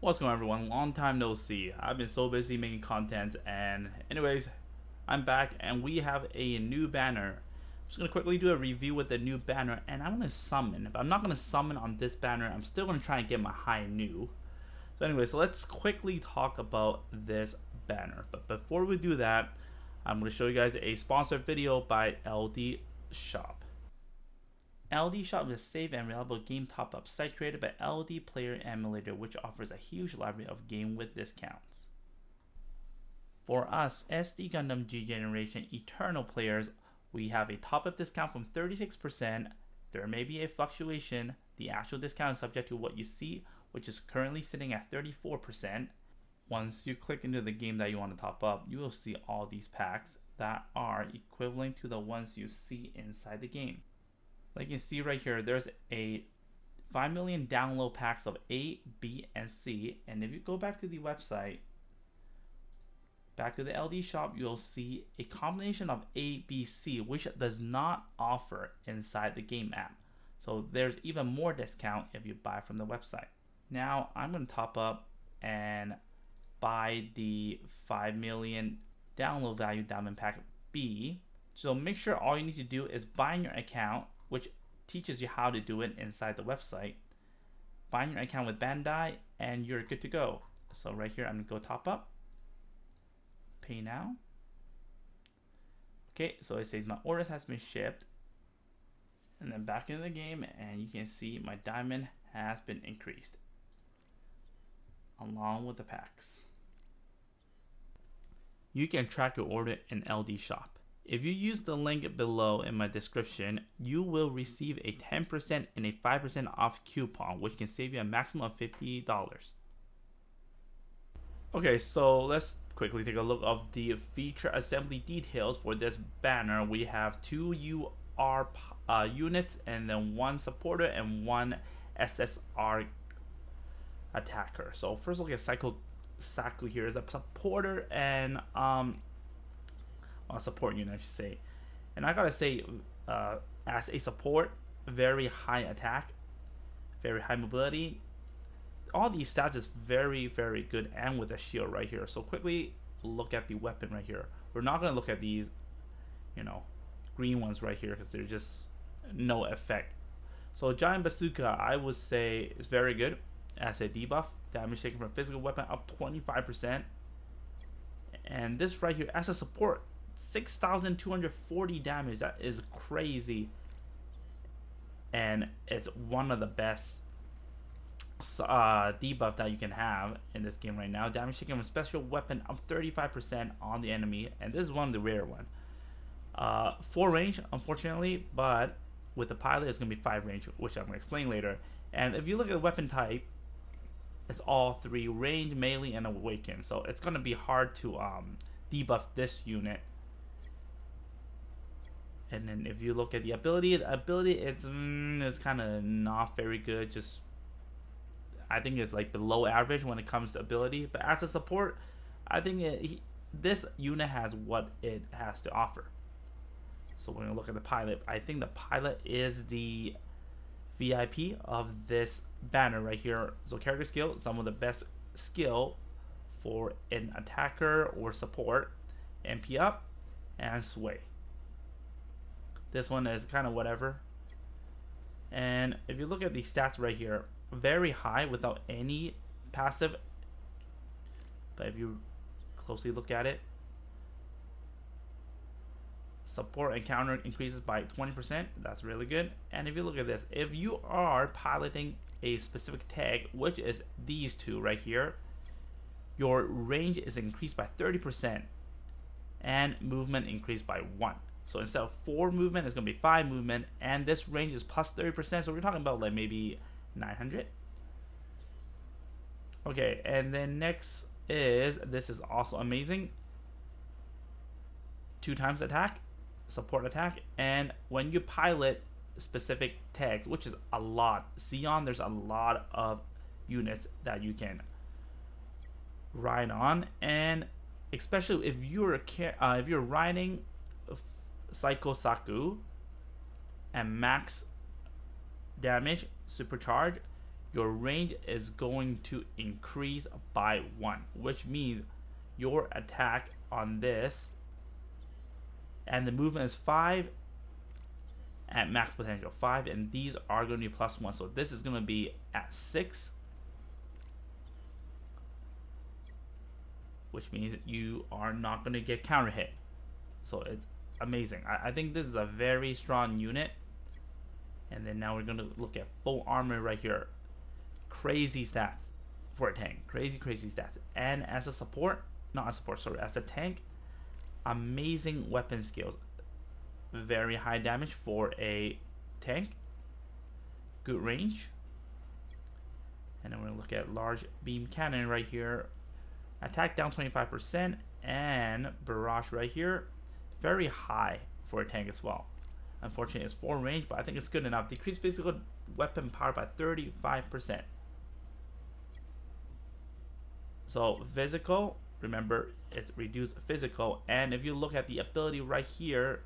What's going on, everyone? Long time no see. I've been so busy making content, and anyways, I'm back and we have a new banner. I'm just gonna quickly do a review with the new banner, and I'm gonna summon, but I'm not gonna summon on this banner. I'm still gonna try and get my high new. So anyways, let's quickly talk about this banner. But before we do that, I'm gonna show you guys a sponsored video by LDShop. LDShop is a safe and reliable game top-up site created by LD Player Emulator, which offers a huge library of game with discounts. For us, sdggeneration Eternal players, we have a top-up discount from 36%. There may be a fluctuation. The actual discount is subject to what you see, which is currently sitting at 34%. Once you click into the game that you want to top up, you will see all these packs that are equivalent to the ones you see inside the game. Like you can see right here, there's a 5 million download packs of A, B, and C. And if you go back to the website, back to the LD shop, you'll see a combination of A, B, C, which does not offer inside the game app. So there's even more discount if you buy from the website. Now I'm going to top up and buy the 5 million download value diamond pack B. So make sure all you need to do is bind your account, which teaches you how to do it inside the website. Bind your account with Bandai and you're good to go. So right here, I'm gonna go top up, pay now. Okay, so it says my orders has been shipped. And then back into the game, and you can see my diamond has been increased along with the packs. You can track your order in LD shop. If you use the link below in my description, you will receive a 10% and a 5% off coupon, which can save you a maximum of $50. Okay, so let's quickly take a look of the feature assembly details for this banner. We have 2 UR units, and then 1 supporter and 1 SSR attacker. So first look at Saku here is a supporter and a support unit, I should say. And I gotta say, as a support, very high attack, very high mobility. All these stats is very, very good, and with a shield right here. So quickly look at the weapon right here. We're not gonna look at these, green ones right here because they're just no effect. So giant bazooka, I would say, is very good as a debuff. Damage taken from a physical weapon up 25%. And this right here as a support, 6,240 damage. That is crazy, and it's one of the best debuff that you can have in this game right now. Damage taken from special weapon up 35% on the enemy, and this is one of the rare one. 4 range, unfortunately, but with the pilot it's gonna be 5 range, which I'm gonna explain later. And if you look at the weapon type, it's all 3: range, melee, and awaken. So it's gonna be hard to debuff this unit. And then if you look at the ability it's kind of not very good. Just I think it's like below average when it comes to ability. But as a support, I think this unit has what it has to offer. So we're gonna look at the pilot. I think the pilot is the VIP of this banner right here. So character skill, some of the best skill for an attacker or support. MP up and sway. This one is kind of whatever. And if you look at the stats right here, very high without any passive. But if you closely look at it, support and counter increases by 20%. That's really good. And if you look at this, if you are piloting a specific tag, which is these two right here, your range is increased by 30% and movement increased by 1. So instead of 4 movement, it's going to be 5 movement, and this range is plus 30%, so we're talking about like maybe 900. Okay, and then next is, this is also amazing, 2 times attack, support attack, and when you pilot specific tags, which is a lot, Xeon, there's a lot of units that you can ride on, and especially if you're riding Psycho Saku and max damage supercharge, your range is going to increase by 1, which means your attack on this and the movement is 5 at max potential 5, and these are going to be +1, so this is going to be at 6, which means you are not going to get counter hit. So it's amazing. I think this is a very strong unit. And then now we're going to look at full armor right here. Crazy stats for a tank. Crazy stats. And as a support, not a support, sorry, as a tank, amazing weapon skills. Very high damage for a tank. Good range. And then we're going to look at large beam cannon right here. Attack down 25%, and barrage right here. Very high for a tank as well. Unfortunately, it's 4 range, but I think it's good enough. Decrease physical weapon power by 35%. So physical, remember, it's reduced physical. And if you look at the ability right here,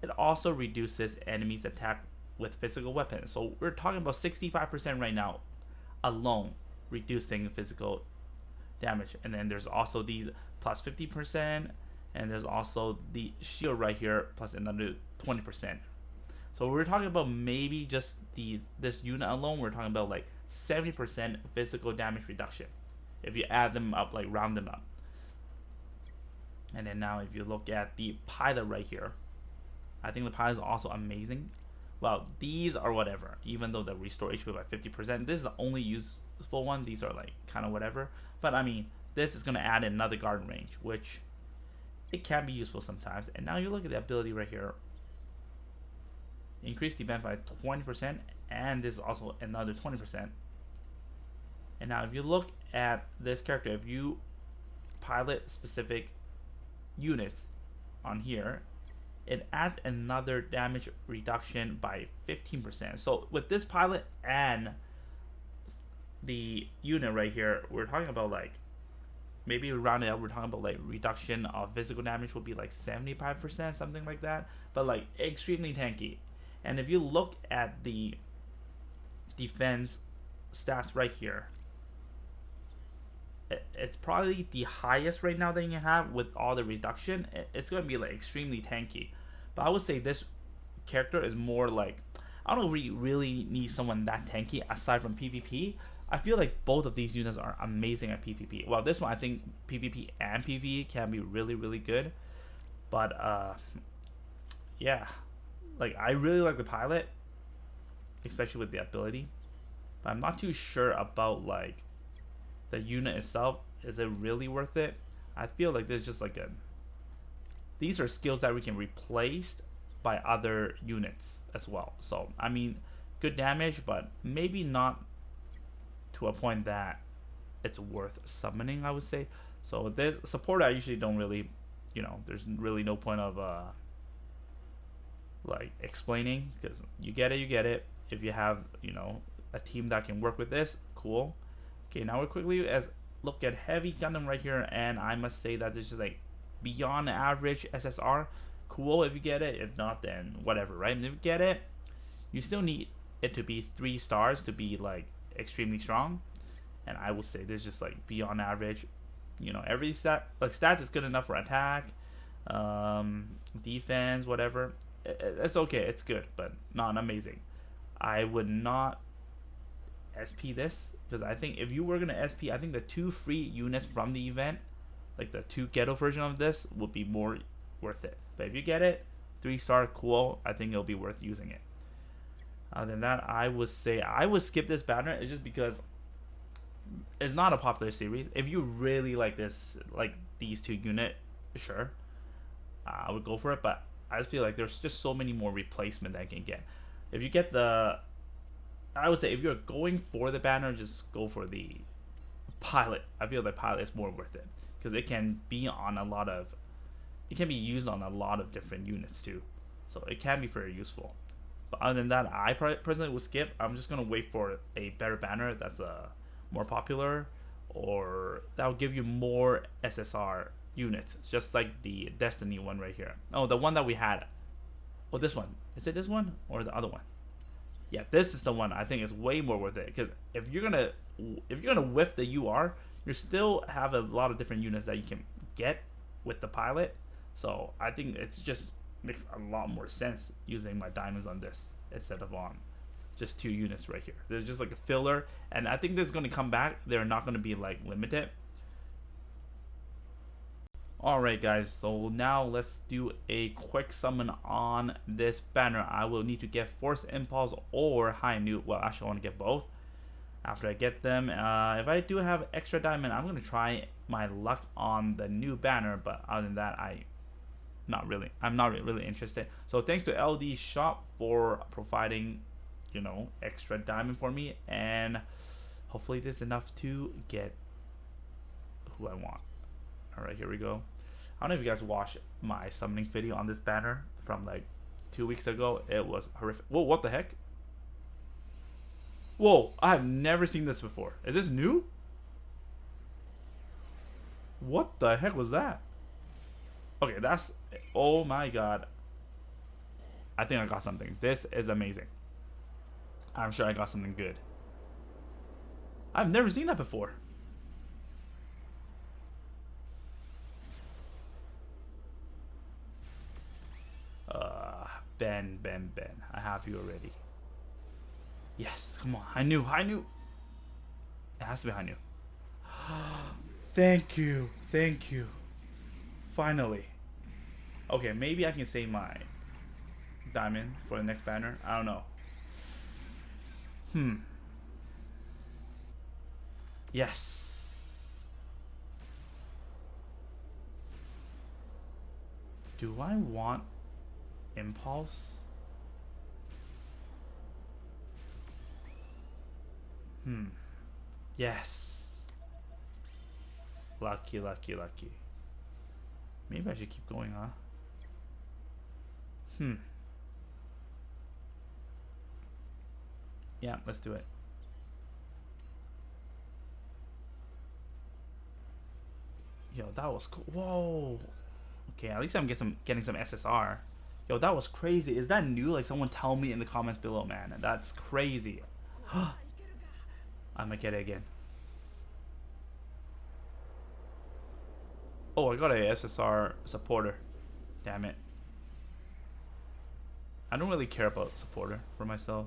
it also reduces enemies' attack with physical weapons. So we're talking about 65% right now alone, reducing physical damage. And then there's also these plus 50%, and there's also the shield right here plus another 20%. So we're talking about maybe just this unit alone, we're talking about like 70% physical damage reduction if you add them up, like round them up. And then now if you look at the pilot right here, I think the pilot is also amazing. Well, these are whatever, even though they restore HP by 50%. This is the only useful one. These are like kind of whatever. But I mean, this is going to add another guard range, which it can be useful sometimes. And now you look at the ability right here. Increase defense by 20%, and this is also another 20%. And now if you look at this character, if you pilot specific units on here, it adds another damage reduction by 15%. So with this pilot and the unit right here, we're talking about like, maybe round it up, we're talking about like reduction of physical damage will be like 75%, something like that, but like extremely tanky. And if you look at the defense stats right here, it's probably the highest right now that you can have with all the reduction. It's going to be like extremely tanky. But I would say this character is more like, I don't know if we really need someone that tanky aside from PvP. I feel like both of these units are amazing at PvP. Well, this one I think PvP and PvE can be really, really good. But yeah, like I really like the pilot, especially with the ability. But I'm not too sure about like the unit itself. Is it really worth it? I feel like there's just like these are skills that we can replace by other units as well. So I mean, good damage, but maybe not to a point that it's worth summoning, I would say. So this support I usually don't really, you know, there's really no point of like explaining, because you get it. If you have, you know, a team that can work with this, cool. Okay, now we're quickly look at heavy Gundam right here, and I must say that this is like beyond average SSR. Cool if you get it. If not, then whatever, right? And if you get it, you still need it to be 3 stars to be like extremely strong. And I will say this is just like beyond average. You know, every stats is good enough for attack, defense, whatever. It's okay, it's good, but not amazing. I would not SP this, because I think if you were gonna SP, I think the 2 free units from the event, like the 2 ghetto version of this, would be more worth it. But if you get it, 3-star, cool, I think it'll be worth using it. Other than that, I would say I would skip this banner. It's just because it's not a popular series. If you really like this, like these 2 unit, sure, I would go for it. But I just feel like there's just so many more replacement that I can get. If you get I would say if you're going for the banner, just go for the pilot. I feel the pilot is more worth it, because it can be on it can be used on a lot of different units too. So it can be very useful. But other than that, I personally would skip. I'm just going to wait for a better banner that's more popular, or that will give you more SSR units. It's just like the Destiny one right here. Oh, the one that we had. Oh, this one. Is it this one or the other one? Yeah, this is the one I think is way more worth it, because if you're gonna whiff the UR, you still have a lot of different units that you can get with the pilot. So I think it's just makes a lot more sense using my diamonds on this instead of on just 2 units right here. There's just like a filler, and I think this is going to come back. They're not going to be like limited. Alright guys, so now let's do a quick summon on this banner. I will need to get Force Impulse or High Newt. Well, actually I want to get both. After I get them, if I do have extra diamond, I'm going to try my luck on the new banner, but other than that, I'm not really interested. So thanks to LDShop for providing, you know, extra diamond for me, and hopefully this is enough to get who I want. Alright, here we go. I don't know if you guys watched my summoning video on this banner from like 2 weeks ago. It was horrific. Whoa, what the heck? Whoa, I have never seen this before. Is this new? What the heck was that? Okay, that's... Oh my god. I think I got something. This is amazing. I'm sure I got something good. I've never seen that before. Ben. I have you already. Yes, come on. I knew. It has to be Hanu. Thank you. Finally. Okay, maybe I can save my diamond for the next banner. I don't know. Yes. Do I want Impulse? Yes. Lucky. Maybe I should keep going, huh? Yeah, let's do it. Yo, that was cool. Whoa. Okay, at least I'm getting some SSR. Yo, that was crazy. Is that new? Like, someone tell me in the comments below, man. That's crazy. I'm gonna get it again. Oh, I got a SSR supporter. Damn it. I don't really care about supporter for myself,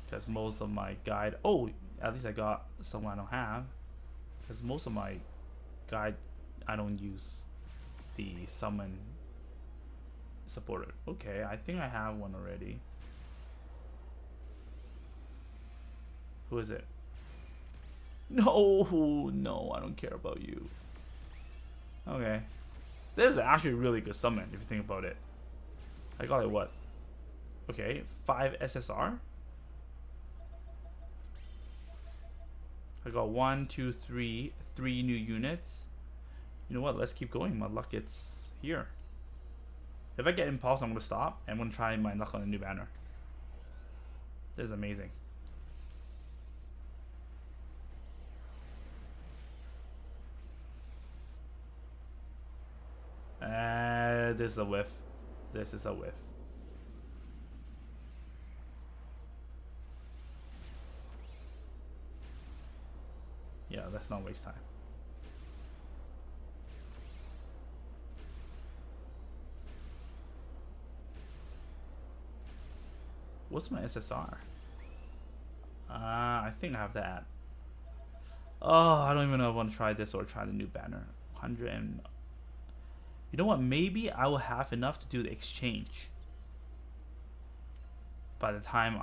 because most of my guide... Oh, at least I got someone I don't have. Because most of my guide, I don't use the summon supporter. Okay, I think I have one already. Who is it? No, I don't care about you. Okay. This is actually a really good summon if you think about it. I got like what? Okay, 5 SSR. I got 1, 2, 3 new units. You know what? Let's keep going. My luck is here. If I get Impulse, I'm gonna stop. I'm gonna try my luck on a new banner. This is amazing. This is a whiff. This is a whiff. Yeah, let's not waste time. What's my SSR? I think I have that. Oh, I don't even know if I want to try this or try the new banner. 100 and... You know what? Maybe I will have enough to do the exchange by the time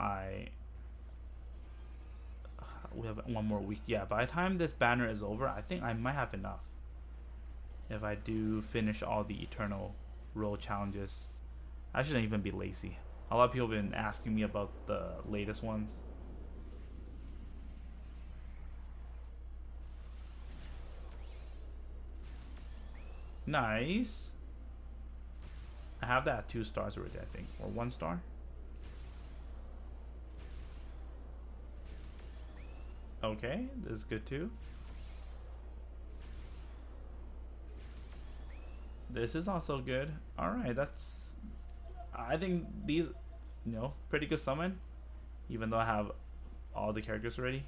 we have 1 more week. Yeah, by the time this banner is over, I think I might have enough. If I do finish all the eternal role challenges. I shouldn't even be lazy. A lot of people have been asking me about the latest ones. Nice. I have that at 2 stars already, I think. Or 1 star. Okay, this is good too. This is also good. Alright, that's... I think these, you know, pretty good summon. even though I have all the characters already.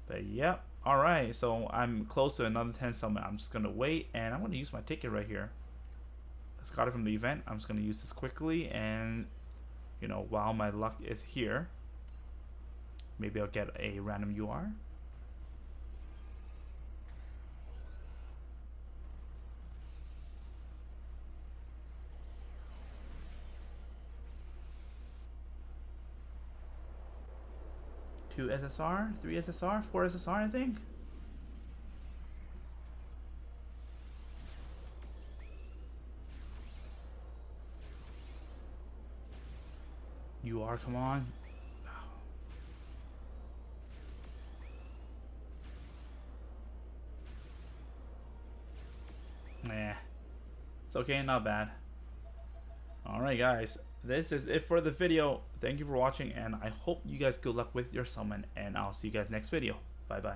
But yep. Alright, so I'm close to another 10 summon. I'm just gonna wait, and I'm gonna use my ticket right here. I got it from the event. I'm just gonna use this quickly, and you know, while my luck is here, maybe I'll get a random UR. Two SSR, 3 SSR, 4 SSR, I think. UR, come on. Nah. It's okay, not bad. Alright guys, this is it for the video. Thank you for watching, and I hope you guys good luck with your summon, and I'll see you guys next video. Bye bye.